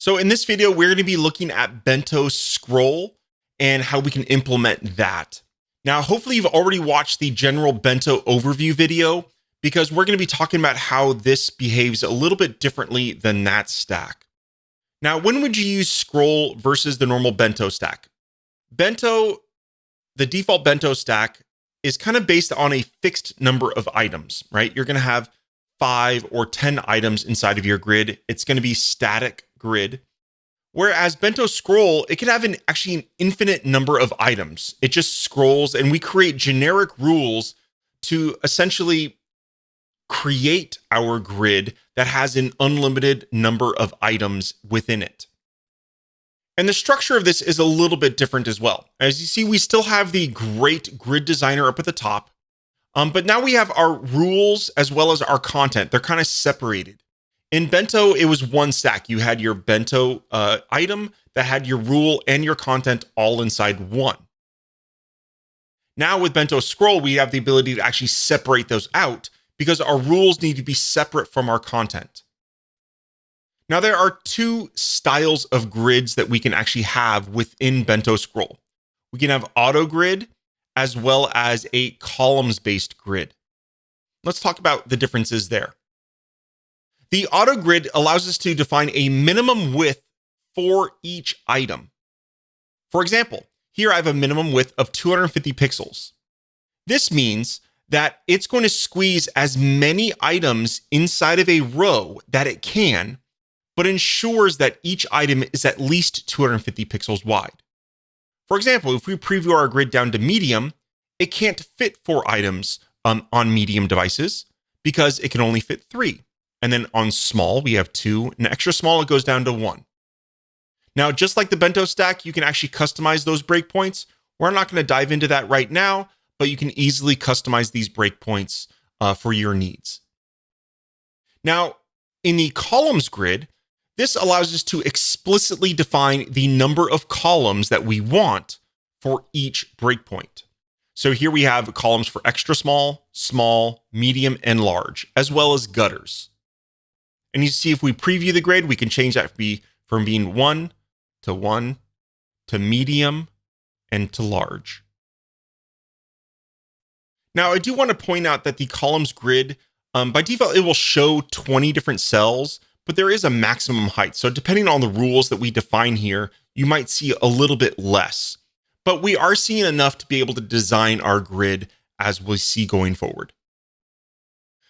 So in this video, we're going to be looking at Bento scroll and how we can implement that. Now, hopefully you've already watched the general Bento overview video because we're going to be talking about how this behaves a little bit differently than that stack. Now, when would you use scroll versus the normal Bento stack? Bento, the default Bento stack is kind of based on a fixed number of items, right? You're going to have 5 or 10 items inside of your grid. It's going to be static grid. Whereas Bento scroll, it can have actually an infinite number of items. It just scrolls, and we create generic rules to essentially create our grid that has an unlimited number of items within it. And the structure of this is a little bit different as well. As you see, we still have the great grid designer up at the top, but now we have our rules as well as our content. They're kind of separated. In Bento, it was one stack. You had your Bento item that had your rule and your content all inside one. Now with Bento scroll, we have the ability to actually separate those out because our rules need to be separate from our content. Now, there are two styles of grids that we can actually have within Bento scroll. We can have auto grid as well as a columns-based grid. Let's talk about the differences there. The auto grid allows us to define a minimum width for each item. For example, here I have a minimum width of 250 pixels. This means that it's going to squeeze as many items inside of a row that it can, but ensures that each item is at least 250 pixels wide. For example, if we preview our grid down to medium, it can't fit 4 items on medium devices because it can only fit 3. And then on small, we have 2, and extra small, it goes down to 1. Now, just like the Bento stack, you can actually customize those breakpoints. We're not going to dive into that right now, but you can easily customize these breakpoints for your needs. Now, in the columns grid, this allows us to explicitly define the number of columns that we want for each breakpoint. So here we have columns for extra small, small, medium, and large, as well as gutters. And you see if we preview the grid, we can change that from being 1 to medium and to large. Now, I do want to point out that the columns grid, by default, it will show 20 different cells, but there is a maximum height. So depending on the rules that we define here, you might see a little bit less. But we are seeing enough to be able to design our grid as we see going forward.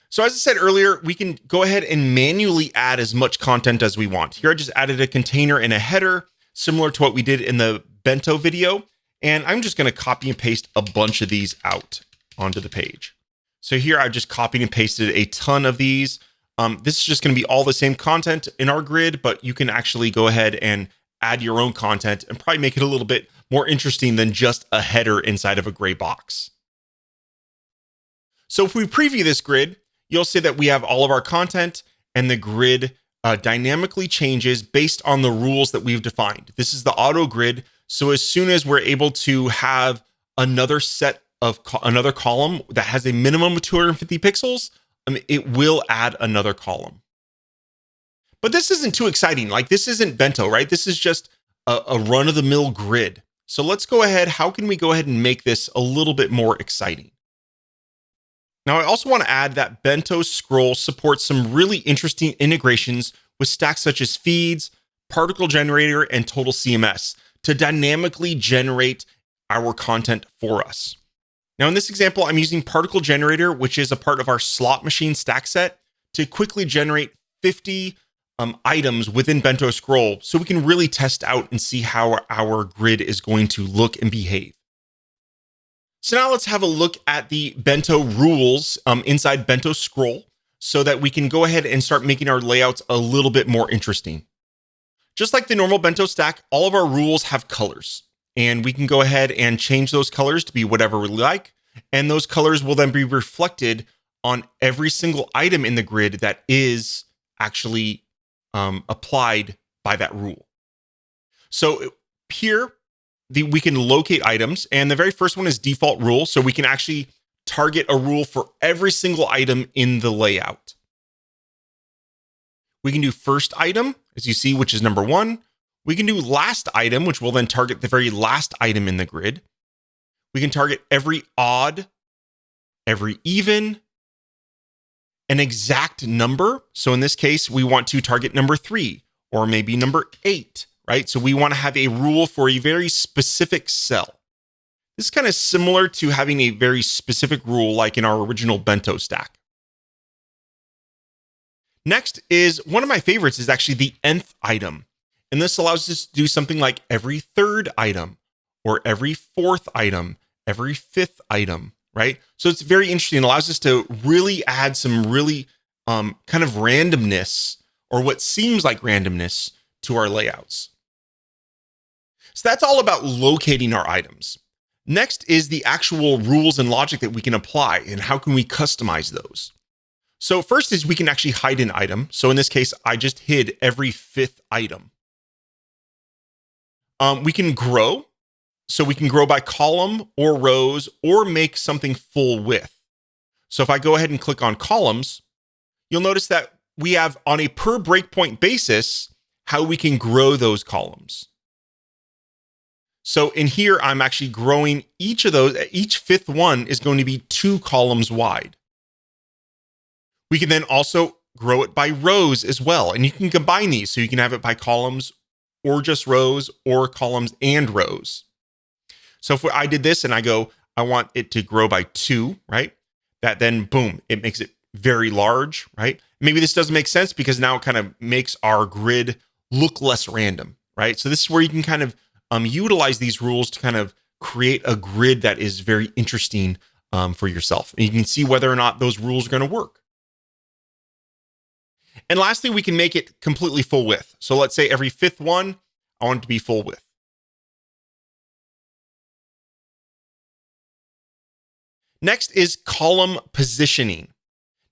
So as I said earlier, we can go ahead and manually add as much content as we want. Here I just added a container and a header, similar to what we did in the Bento video. And I'm just going to copy and paste a bunch of these out onto the page. So here I've just copied and pasted a ton of these. This is just going to be all the same content in our grid, but you can actually go ahead and add your own content and probably make it a little bit more interesting than just a header inside of a gray box. So if we preview this grid, you'll see that we have all of our content and the grid dynamically changes based on the rules that we've defined. This is the auto grid. So as soon as we're able to have another set of another column that has a minimum of 250 pixels, it will add another column. But this isn't too exciting. Like, this isn't Bento, right? This is just a run-of-the-mill grid. So let's go ahead. How can we go ahead and make this a little bit more exciting? Now, I also want to add that Bento scroll supports some really interesting integrations with stacks such as feeds, particle generator, and total CMS to dynamically generate our content for us. Now, in this example, I'm using particle generator, which is a part of our slot machine stack set, to quickly generate 50 items within Bento scroll so we can really test out and see how our grid is going to look and behave. So now let's have a look at the Bento rules inside Bento scroll so that we can go ahead and start making our layouts a little bit more interesting. Just like the normal Bento stack, all of our rules have colors, and we can go ahead and change those colors to be whatever we like. And those colors will then be reflected on every single item in the grid that is actually applied by that rule. So here, we can locate items, and the very first one is default rule. So we can actually target a rule for every single item in the layout. We can do first item, as you see, which is number 1. We can do last item, which will then target the very last item in the grid. We can target every odd, every even, an exact number. So in this case, we want to target number 3 or maybe number 8, right? So we want to have a rule for a very specific cell. This is kind of similar to having a very specific rule like in our original Bento stack. Next is one of my favorites is actually the nth item. And this allows us to do something like every third item or every fourth item, every fifth item, right? So it's very interesting. It allows us to really add some really kind of randomness or what seems like randomness to our layouts. So that's all about locating our items. Next is the actual rules and logic that we can apply and how can we customize those. So first is we can actually hide an item. So in this case, I just hid every fifth item. We can grow. So we can grow by column or rows or make something full width. So if I go ahead and click on columns, you'll notice that we have on a per breakpoint basis, how we can grow those columns. So in here, I'm actually growing each of those. Each fifth one is going to be 2 columns wide. We can then also grow it by rows as well. And you can combine these. So you can have it by columns or just rows or columns and rows. So if I did this and I go, I want it to grow by 2, right? That then, boom, it makes it very large, right? Maybe this doesn't make sense because now it kind of makes our grid look less random, right? So this is where you can kind of utilize these rules to kind of create a grid that is very interesting for yourself. And you can see whether or not those rules are going to work. And lastly, we can make it completely full width. So let's say every fifth one, I want it to be full width. Next is column positioning.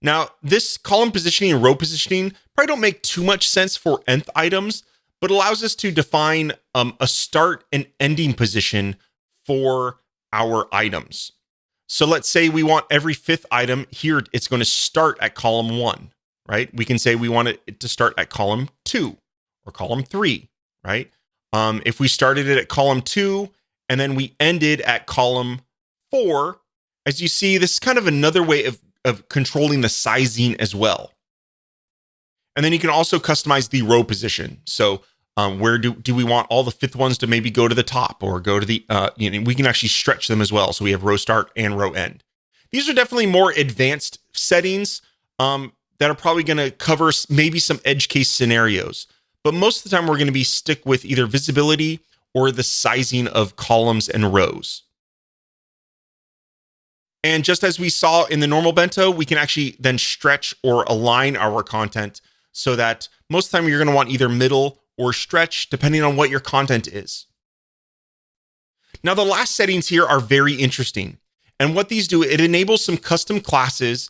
Now, this column positioning and row positioning probably don't make too much sense for nth items, but allows us to define a start and ending position for our items. So let's say we want every fifth item here, it's going to start at column 1, right? We can say we want it to start at column 2 or column 3, right? If we started it at column 2 and then we ended at column 4, as you see, this is kind of another way of controlling the sizing as well. And then you can also customize the row position. So where do we want all the fifth ones to maybe go to the top or go to the, we can actually stretch them as well. So we have row start and row end. These are definitely more advanced settings that are probably going to cover maybe some edge case scenarios. But most of the time we're going to stick with either visibility or the sizing of columns and rows. And just as we saw in the normal Bento, we can actually then stretch or align our content so that most of the time you're going to want either middle or stretch, depending on what your content is. Now, the last settings here are very interesting. And what these do, it enables some custom classes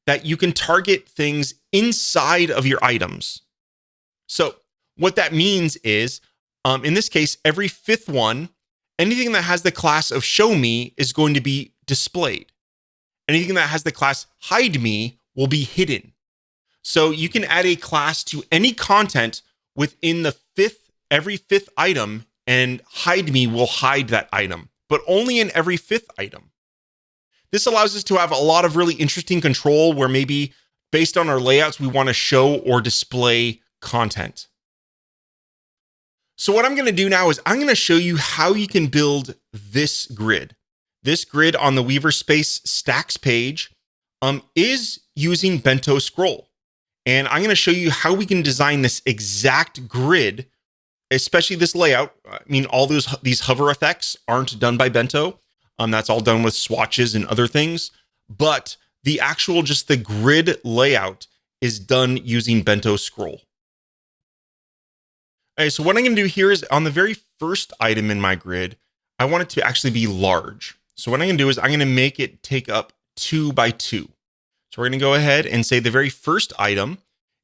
that you can target things inside of your items. So what that means is, in this case, every fifth one, anything that has the class of show me is going to be displayed. Anything that has the class hide me will be hidden. So you can add a class to any content within the every fifth item, and hide me will hide that item, but only in every fifth item. This allows us to have a lot of really interesting control where maybe based on our layouts, we want to show or display content. So what I'm going to do now is I'm going to show you how you can build this grid. This grid on the Weaver Space Stacks page is using Bento Scroll. And I'm going to show you how we can design this exact grid, especially this layout. I mean, all these hover effects aren't done by Bento. That's all done with swatches and other things. But the actual, just the grid layout is done using Bento Scroll. Okay, so what I'm going to do here is on the very first item in my grid, I want it to actually be large. So what I'm going to do is I'm going to make it take up 2 by 2. So we're going to go ahead and say the very first item,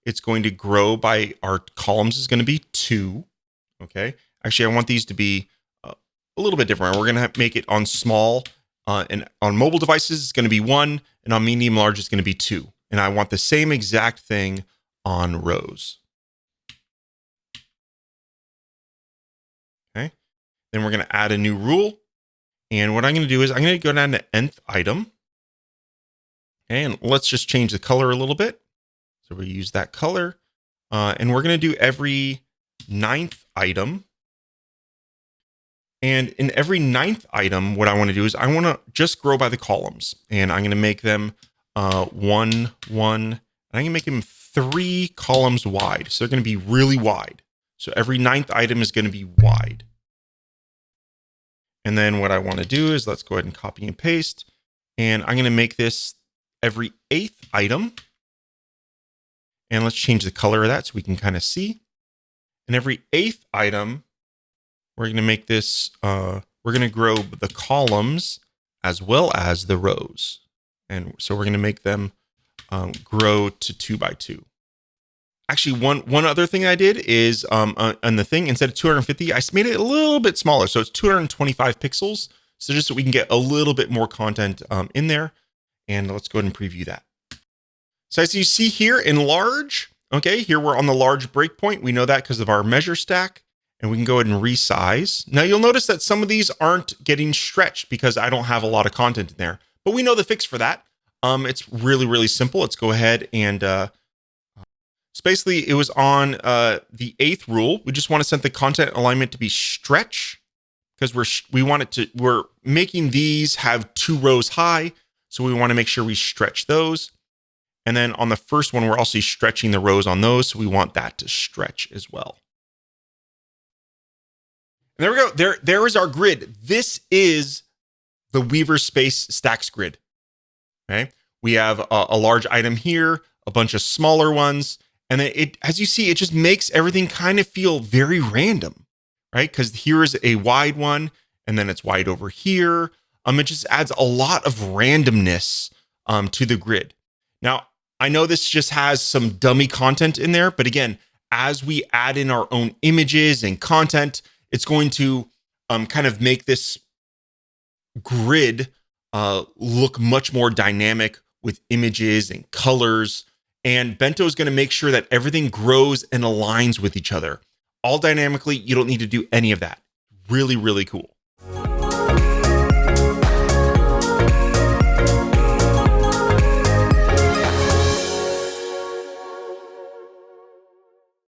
it's going to grow by our columns is going to be 2. Okay. Actually, I want these to be a little bit different. We're going to make it on small and on mobile devices, it's going to be 1. And on medium large, it's going to be 2. And I want the same exact thing on rows. Then we're going to add a new rule. And what I'm going to do is I'm going to go down to nth item. And let's just change the color a little bit. So we use that color. And we're going to do every 9th item. And in every 9th item, what I want to do is I want to just grow by the columns. And I'm going to make them 1, 1. And I'm going to make them 3 columns wide. So they're going to be really wide. So every 9th item is going to be wide. And then what I want to do is let's go ahead and copy and paste. And I'm going to make this every 8th item. And let's change the color of that so we can kind of see. And every 8th item, we're going to make this, we're going to grow the columns as well as the rows. And so we're going to make them grow to 2 by 2. Actually, one other thing I did is on the thing, instead of 250, I made it a little bit smaller. So it's 225 pixels. So just so we can get a little bit more content in there. And let's go ahead and preview that. So as you see here in large, okay, here we're on the large breakpoint. We know that because of our measure stack. And we can go ahead and resize. Now you'll notice that some of these aren't getting stretched because I don't have a lot of content in there. But we know the fix for that. It's really, really simple. Let's go ahead and so basically it was on the 8th rule. We just want to set the content alignment to be stretch because we're making these have 2 rows high. So we want to make sure we stretch those. And then on the first one, we're also stretching the rows on those. So we want that to stretch as well. And there we go. There is our grid. This is the Weaver Space Stacks grid. Okay. We have a large item here, a bunch of smaller ones. And then as you see, it just makes everything kind of feel very random, right? Because here is a wide one, and then it's wide over here. It just adds a lot of randomness to the grid. Now, I know this just has some dummy content in there, but again, as we add in our own images and content, it's going to kind of make this grid look much more dynamic with images and colors. And Bento is going to make sure that everything grows and aligns with each other. All dynamically, you don't need to do any of that. Really, really cool.